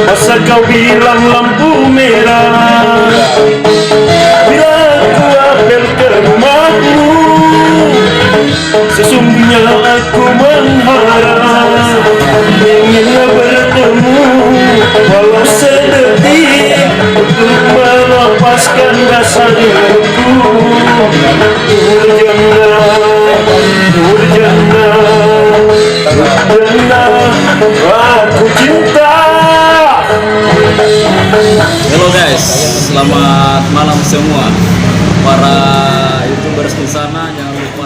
Masa kau bilang lampu merah, bila ku apel ke rumahmu, sesungguhnya aku mengharap ingin bertemu walau sedetik untuk melepaskan rasa rinduku. Nurjana, Nurjana, aku cinta. Halo guys, selamat malam semua para YouTubers di sana. Jangan lupa